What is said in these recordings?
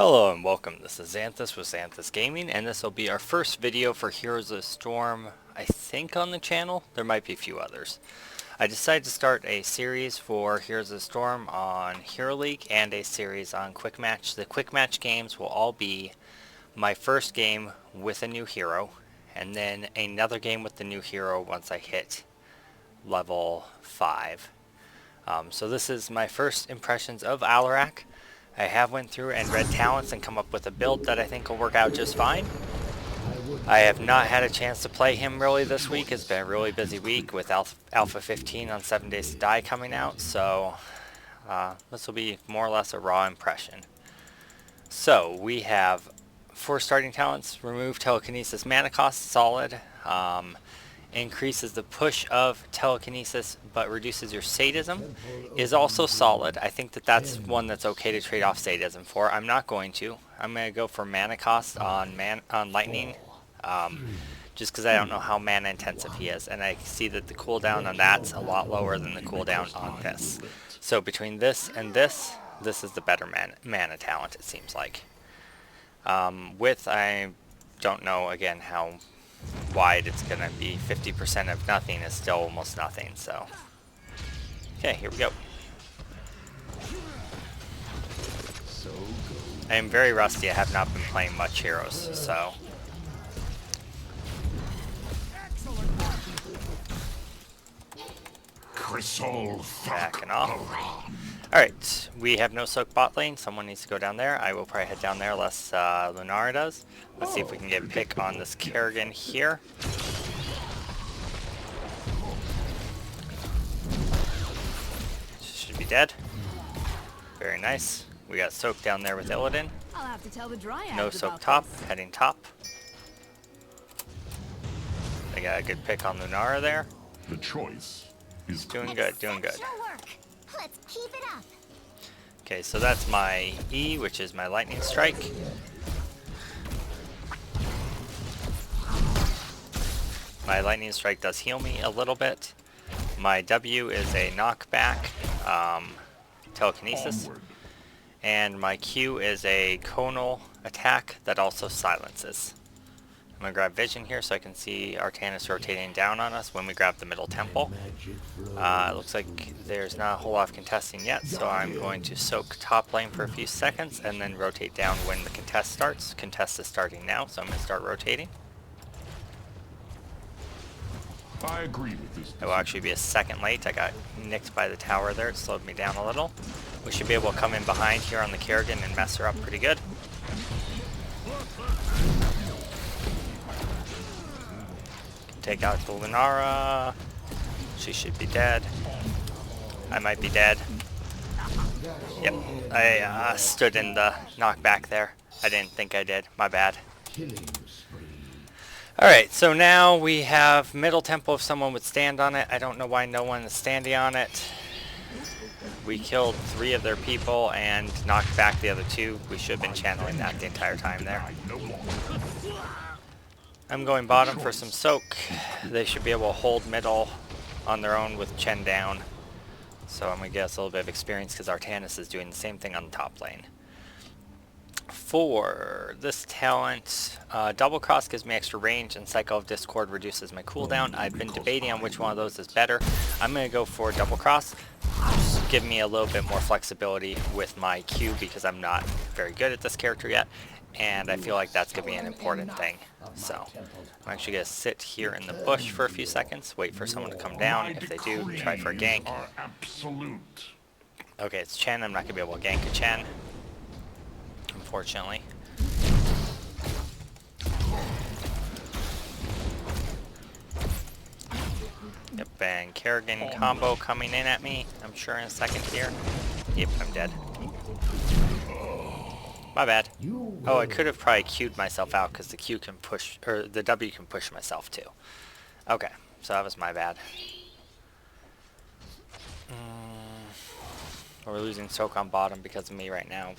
Hello and welcome, this is Xanthus with Xanthus Gaming, and this will be our first video for Heroes of the Storm, I think, on the channel. There might be a few others. I decided to start a series for Heroes of the Storm on Hero League and a series on Quick Match. The Quick Match games will all be my first game with a new hero, and then another game with the new hero once I hit level 5. So this is my first impressions of Alarak. I have went through and read talents and come up with a build that I think will work out just fine. I have not had a chance to play him really this week. It's been a really busy week with Alpha 15 on 7 Days to Die coming out, so this will be more or less a raw impression. So we have 4 starting talents. Remove telekinesis mana cost, solid. Increases the push of telekinesis but reduces your sadism is also solid. I think that that's one that's okay to trade off sadism for. I'm not going to. I'm going to go for mana cost on lightning, just because I don't know how mana intensive he is, and I see that the cooldown on that's a lot lower than the cooldown on this. So between this and this is the better mana talent, it seems like. Width, I don't know again how wide it's going to be. 50% of nothing is still almost nothing, so. Okay, here we go. I am very rusty. I have not been playing much heroes, so. Backing off. Alright, we have no soak bot lane. Someone needs to go down there. I will probably head down there unless Lunara does. Let's see if we can get a pick on this Kerrigan here. Should be dead. Very nice. We got soak down there with Illidan. No soak top, heading top. I got a good pick on Lunara there. The choice is doing good, doing good. Let's keep it up. Okay, so that's my E, which is my lightning strike. My lightning strike does heal me a little bit. My W is a knockback, telekinesis. And my Q is a conal attack that also silences. I'm going to grab vision here so I can see Artanis rotating down on us when we grab the middle temple. It looks like there's not a whole lot of contesting yet, so I'm going to soak top lane for a few seconds and then rotate down when the contest starts. Contest is starting now, so I'm going to start rotating. I agree with this. I will actually be a second late. I got nicked by the tower there. It slowed me down a little. We should be able to come in behind here on the Kerrigan and mess her up pretty good. Take out the Lunara. She should be dead. I might be dead. Yep, I stood in the knockback there. I didn't think I did. My bad. Alright, so now we have middle temple if someone would stand on it. I don't know why no one is standing on it. We killed 3 of their people and knocked back the other 2. We should have been channeling that the entire time there. I'm going bottom for some soak. They should be able to hold middle on their own with Chen down. So I'm going to get us a little bit of experience because Artanis is doing the same thing on the top lane. For this talent, Double Cross gives me extra range and Cycle of Discord reduces my cooldown. I've been debating on which one of those is better. I'm going to go for Double Cross. Just give me a little bit more flexibility with my Q because I'm not very good at this character yet. And I feel like that's going to be an important thing. So I'm actually going to sit here in the bush for a few seconds, wait for someone to come down. If they do, try for a gank. Okay, it's Chen. I'm not going to be able to gank a Chen, unfortunately. Yep, and Kerrigan combo coming in at me, I'm sure in a second here. Yep, I'm dead. My bad. Oh, I could have probably Q'd myself out because the Q can push, or the W can push myself too. Okay, so that was my bad. We're losing soak on bottom because of me right now.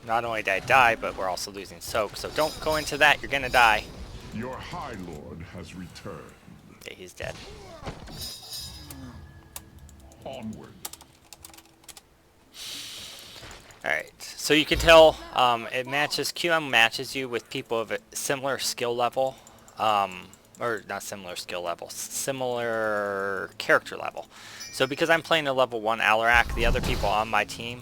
Not only did I die, but we're also losing soak, so don't go into that, you're gonna die. Your High Lord has returned. Okay, he's dead. Onward. Alright, so you can tell it matches, QM matches you with people of a similar skill level, or not similar skill level, similar character level. So because I'm playing a level 1 Alarak, the other people on my team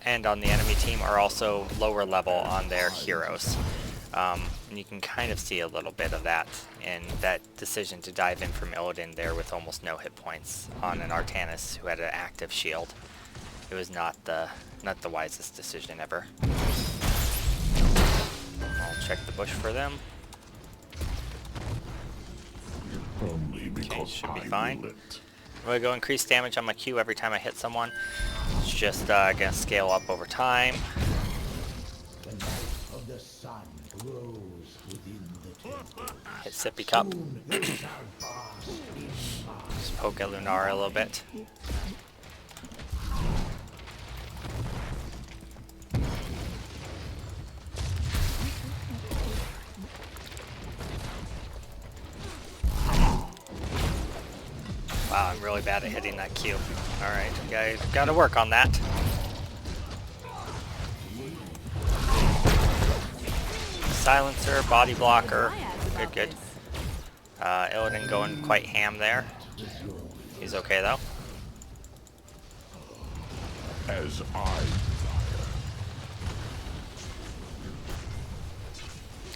and on the enemy team are also lower level on their heroes. And you can kind of see a little bit of that in that decision to dive in from Illidan there with almost no hit points on an Artanis who had an active shield. It was not the wisest decision ever. I'll check the bush for them. Only because should be I fine. will it. I'm going to go increase damage on my Q every time I hit someone. It's just going to scale up over time. The light of the sun grows within the temple. Hit Sippy Cup. Soon it shall bask in my Just poke at Lunara a little bit. Wow, I'm really bad at hitting that Q. Alright, gotta work on that. Silencer, body blocker. Good, good. Illidan going quite ham there. He's okay though. As I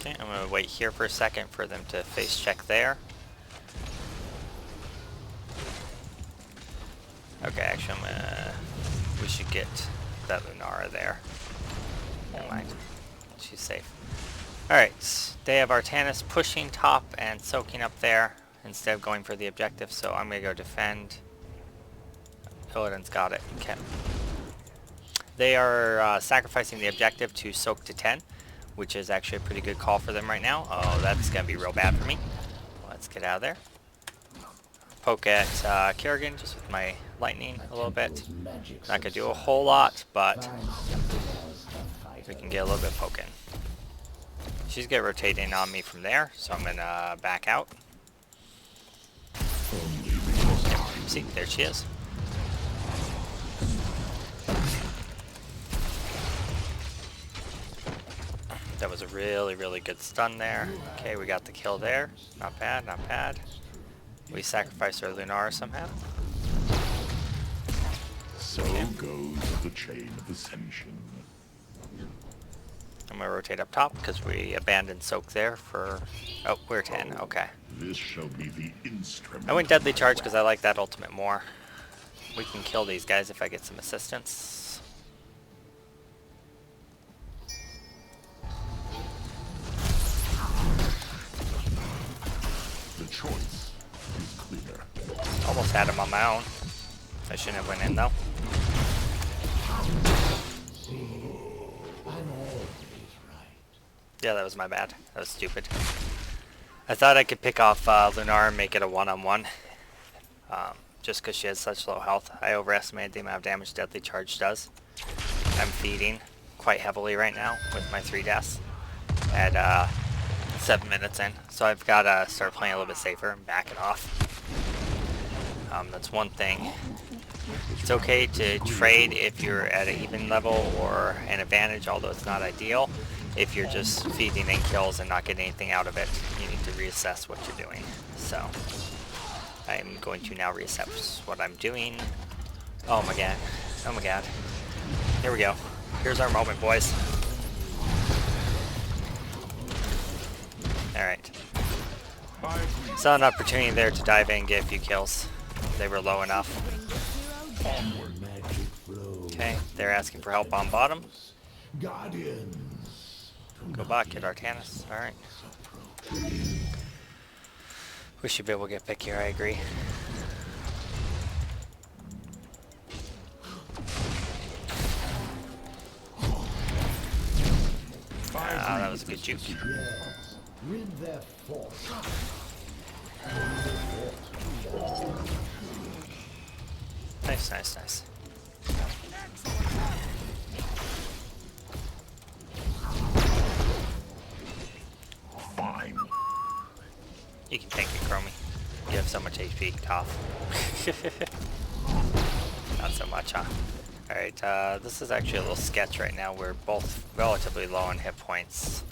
Okay, I'm gonna wait here for a second for them to face check there. Okay, actually we should get that Lunara there. Never mind. She's safe. Alright, they have Artanis pushing top and soaking up there instead of going for the objective, so I'm gonna go defend. Illidan's got it. Okay. They are sacrificing the objective to soak to 10, which is actually a pretty good call for them right now. Oh, that's gonna be real bad for me. Let's get out of there. Poke at Kerrigan just with my lightning a little bit. Not gonna do a whole lot, but we can get a little bit poking. She's gonna rotate in on me from there, so I'm gonna back out. See, there she is. That was a really, really good stun there. Okay, we got the kill there. Not bad, not bad. We sacrificed our Lunara somehow. so goes the chain of ascension. I'm gonna rotate up top because we abandoned soak there for. Oh, we're 10. Okay. This shall be the instrument. I went deadly charge because I like that ultimate more. We can kill these guys if I get some assistance. The choice is clear. Almost had him on my own. I shouldn't have went in though. Yeah, that was my bad. That was stupid. I thought I could pick off Lunara and make it a one-on-one. Just because she has such low health. I overestimated the amount of damage Deadly Charge does. I'm feeding quite heavily right now with my 3 deaths at 7 minutes in. So I've got to start playing a little bit safer and back it off. That's one thing. It's okay to trade if you're at an even level or an advantage, although it's not ideal. If you're just feeding in kills and not getting anything out of it, you need to reassess what you're doing. So I'm going to now reassess what I'm doing. Oh my god. Oh my god. Here we go. Here's our moment, boys. Alright. Saw an opportunity there to dive in and get a few kills. They were low enough. Okay, they're asking for help on bottom. Go back, get Artanis. Alright. We should be able to get pick here, I agree. Ah, that was a good juke. Nice, nice, nice. Fine. You can tank it, Chromie. You have so much HP, tough. Not so much, huh? Alright, this is actually a little sketch right now. We're both relatively low on hit points.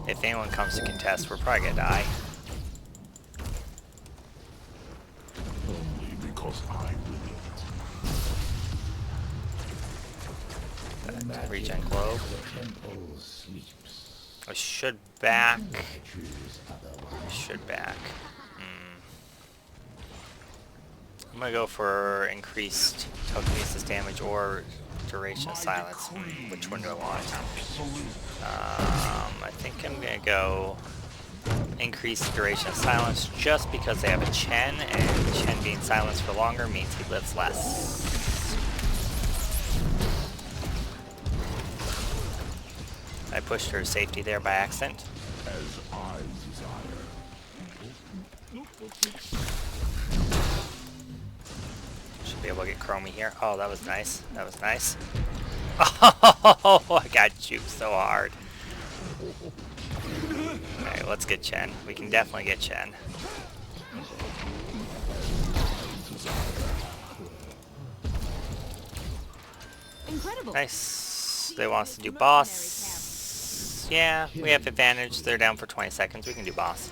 If anyone comes to contest, we're probably gonna die. Only because I will it. Regen globe. The temple sleeps. I should back. I choose otherwise. I should back. I'm gonna go for increased telekinesis damage or duration of silence. Which one do I want? I think I'm gonna go increased duration of silence just because they have a Chen, and Chen being silenced for longer means he lives less. I pushed her safety there by accident. As I desire. Should be able to get Chromie here. Oh, that was nice. That was nice. Oh, I got juked so hard. Alright, let's get Chen. We can definitely get Chen. Incredible. Nice. They want us to do boss. Yeah, we have advantage. They're down for 20 seconds. We can do boss.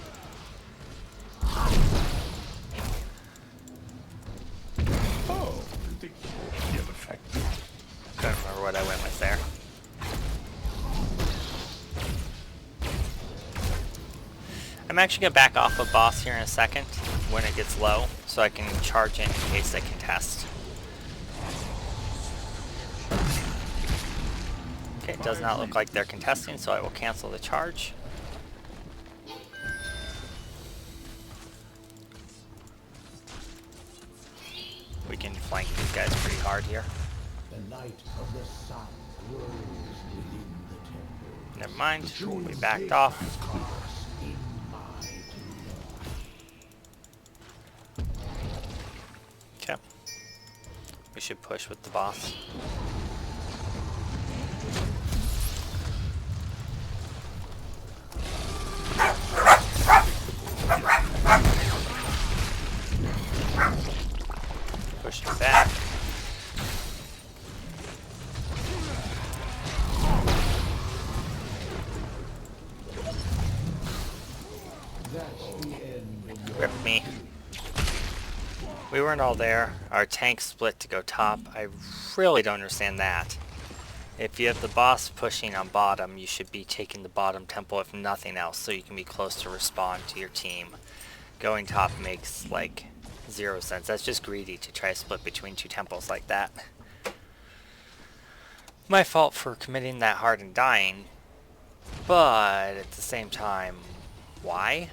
Oh, ridiculous yet effective. Couldn't remember what I went with there. I'm actually going to back off of boss here in a second when it gets low, so I can charge in case they contest. Okay, it does not look like they're contesting, so I will cancel the charge. We can flank these guys pretty hard here. The light of the sun grows within the temple. Never mind, we backed off. In my glory. Okay. We should push with the boss. Push it back. That's the end of your Rip me. We weren't all there. Our tank split to go top. I really don't understand that. If you have the boss pushing on bottom, you should be taking the bottom temple if nothing else, so you can be close to respawn to your team. Going top makes, like, 0 sense. That's just greedy to try to split between two temples like that. My fault for committing that hard and dying, but at the same time, why?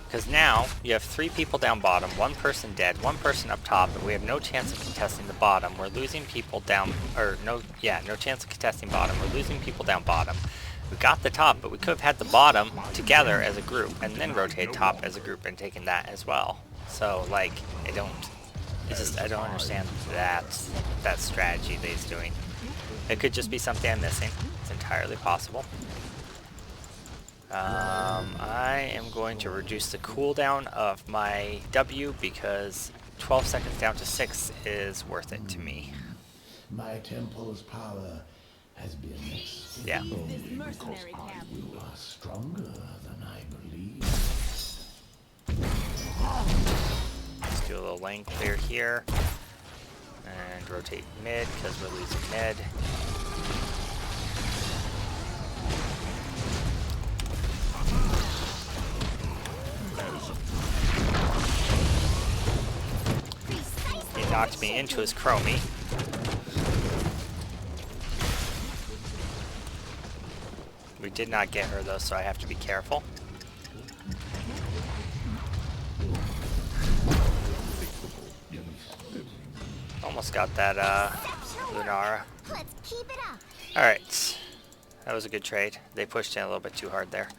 Because now you have 3 people down bottom, 1 person dead, 1 person up top, and we have no chance of contesting the bottom. We're losing people down, or no chance of contesting bottom. We're losing people down bottom. We got the top, but we could have had the bottom together as a group, and then rotate top as a group and taken that as well. So, like, I don't understand that strategy that he's doing. It could just be something I'm missing. It's entirely possible. I am going to reduce the cooldown of my W because 12 seconds down to 6 is worth it to me. My temple's power has been extended. Yeah. This mercenary camp. You are stronger than I believe. Let's do a little lane clear here. And rotate mid because we're losing mid. He knocked me into his Chromie. We did not get her though, so I have to be careful. Almost got that Lunara. Let's keep it up. Alright. That was a good trade. They pushed in a little bit too hard there.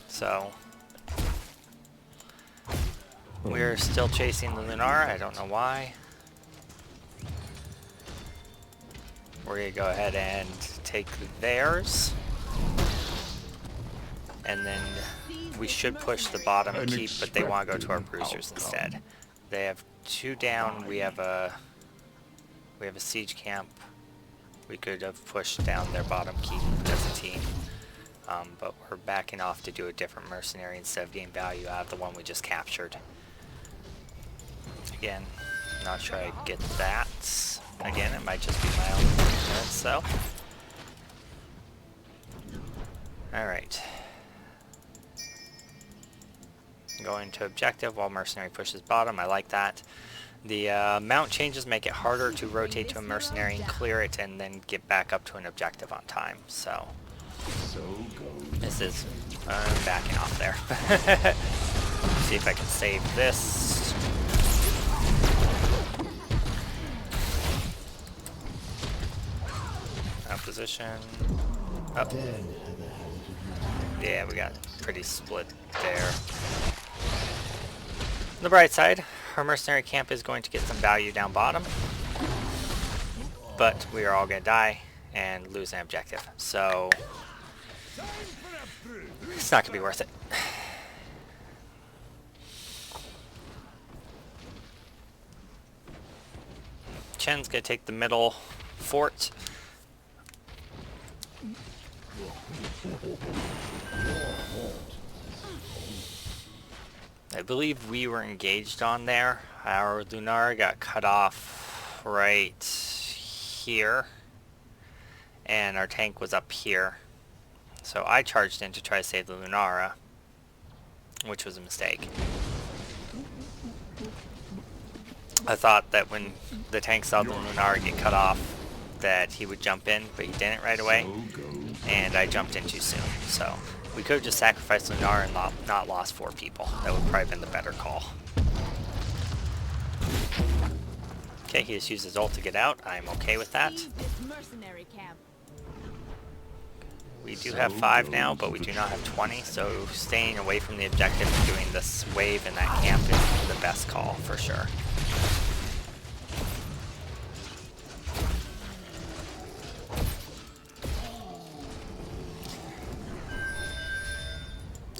So we're still chasing the Lunara. I don't know why. We're gonna go ahead and take theirs. And then we should push the bottom keep, but they want to go to our bruisers instead. They have 2 down, we have a We have a siege camp. We could have pushed down their bottom keep as a team. But we're backing off to do a different mercenary instead of getting value out of the one we just captured. Again, not sure I get that. Again, it might just be my own ignorance, so. Alright. Going to objective while mercenary pushes bottom. I like that. The mount changes make it harder to rotate to a mercenary and clear it and then get back up to an objective on time. So this is backing off there. See if I can save this. Position. Up. Yeah, we got pretty split there. On the bright side, our mercenary camp is going to get some value down bottom, but we are all going to die and lose an objective, so it's not going to be worth it. Chen's going to take the middle fort. I believe we were engaged on there. Our Lunara got cut off right here, and our tank was up here. So I charged in to try to save the Lunara, which was a mistake. I thought that when the tank saw the Lunara get cut off, that he would jump in, but he didn't right away, and I jumped in too soon. So we could have just sacrificed Lunar and not lost 4 people. That would probably have been the better call. Okay, he just used his ult to get out. I'm okay with that. We do have 5 now, but we do not have 20, so staying away from the objective and doing this wave in that camp is the best call for sure.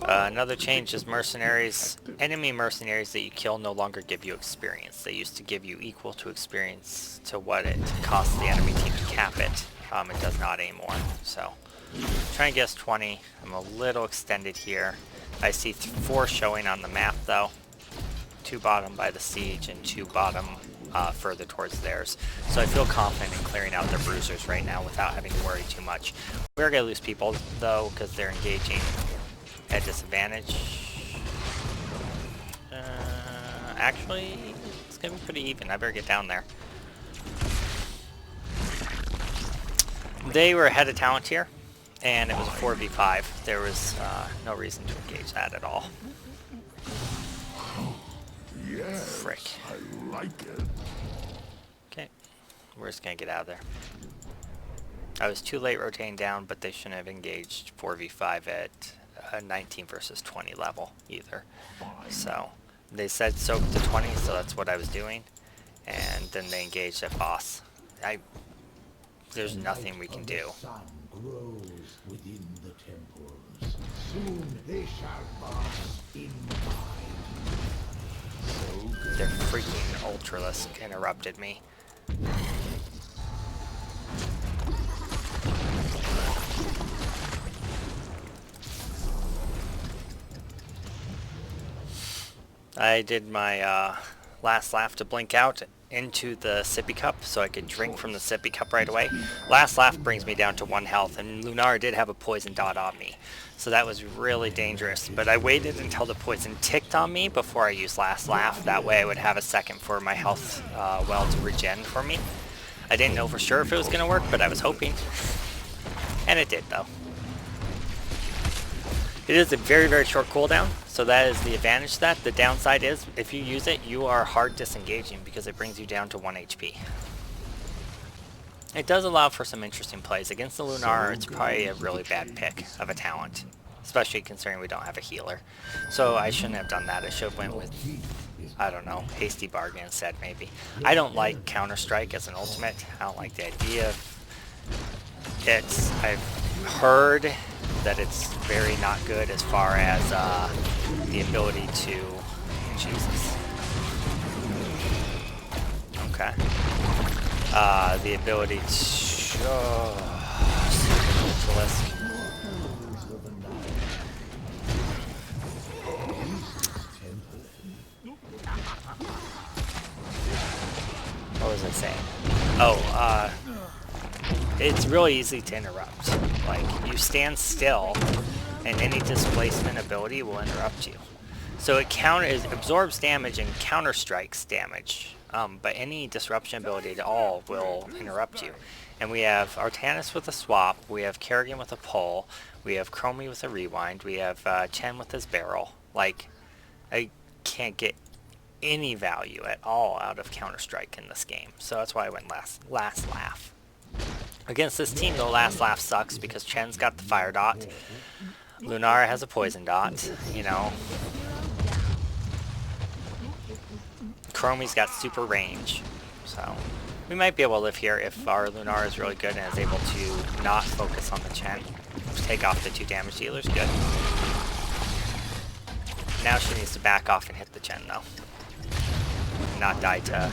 Another change is mercenaries. Enemy mercenaries that you kill no longer give you experience. They used to give you equal to experience to what it costs the enemy team to cap it. It does not anymore. So, try and guess 20. I'm a little extended here. I see 4 showing on the map though. 2 bottom by the siege and 2 bottom further towards theirs. So I feel confident in clearing out their bruisers right now without having to worry too much. We're going to lose people though because they're engaging at disadvantage. Actually, it's going to be pretty even. I better get down there. They were ahead of talent here, and it was a 4v5. There was no reason to engage that at all. Yes, Frick. I like it. Okay, we're just going to get out of there. I was too late rotating down, but they shouldn't have engaged 4v5 at 19 versus 20 level either. So they said soak to 20, so that's what I was doing, and then they engaged at boss. There's nothing we can do. The sun grows within the temples. Soon they shall bask in mine. Their freaking Ultralisk interrupted me. I did my last laugh to blink out into the sippy cup so I could drink from the sippy cup right away. Last laugh brings me down to 1 health, and Lunar did have a poison dot on me, so that was really dangerous. But I waited until the poison ticked on me before I used last laugh. That way I would have a second for my health well to regen for me. I didn't know for sure if it was going to work, but I was hoping. And it did, though. It is a very, very short cooldown, so that is the advantage to that. The downside is, if you use it, you are hard disengaging because it brings you down to 1 HP. It does allow for some interesting plays. Against the Lunar, it's probably a really bad pick of a talent, especially considering we don't have a healer. So I shouldn't have done that. I should have went with, I don't know, Hasty Bargain instead, maybe. I don't like Counter-Strike as an ultimate. I don't like the idea of it. I've heard that it's very not good as far as the ability to... Jesus. Okay. The ability to show Basilisk. What was I saying? Oh, it's really easy to interrupt. Like, you stand still, and any displacement ability will interrupt you. So it absorbs damage and counter strikes damage, but any disruption ability at all will interrupt you. And we have Artanis with a swap, we have Kerrigan with a pull, we have Chromie with a rewind, we have Chen with his barrel. Like, I can't get any value at all out of counter strike in this game, so that's why I went last laugh. Against this team, though, last laugh sucks because Chen's got the fire dot, Lunara has a poison dot, you know. Chromie's got super range, so we might be able to live here if our Lunara is really good and is able to not focus on the Chen. Take off the 2 damage dealers, good. Now she needs to back off and hit the Chen, though. Not die to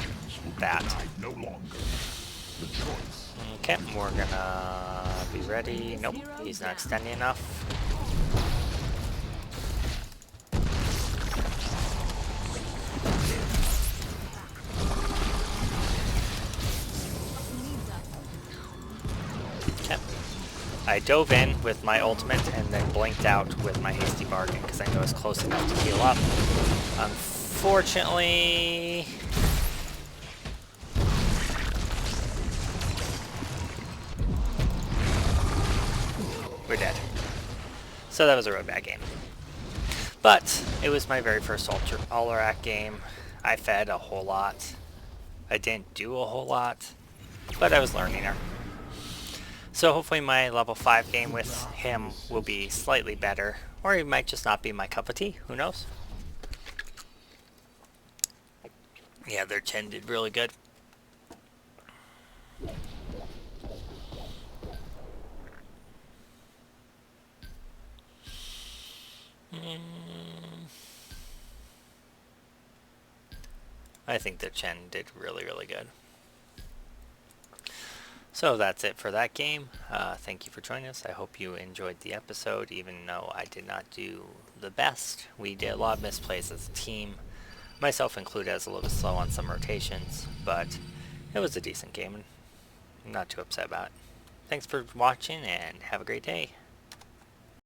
that. No longer. The choice. Okay, we're gonna be ready. Nope, he's not extending enough. I dove in with my ultimate and then blinked out with my hasty bargain because I know it's close enough to heal up. Unfortunately, we're dead. So that was a really bad game. But it was my very first Alarak game. I fed a whole lot. I didn't do a whole lot, but I was learning her. So hopefully my level 5 game with him will be slightly better, or he might just not be my cup of tea, who knows? Yeah, their Chen did really good. I think their Chen did really, really good. So that's it for that game. Thank you for joining us. I hope you enjoyed the episode, even though I did not do the best. We did a lot of misplays as a team, myself included. I was a little bit slow on some rotations, but it was a decent game, and I'm not too upset about it. Thanks for watching, and have a great day.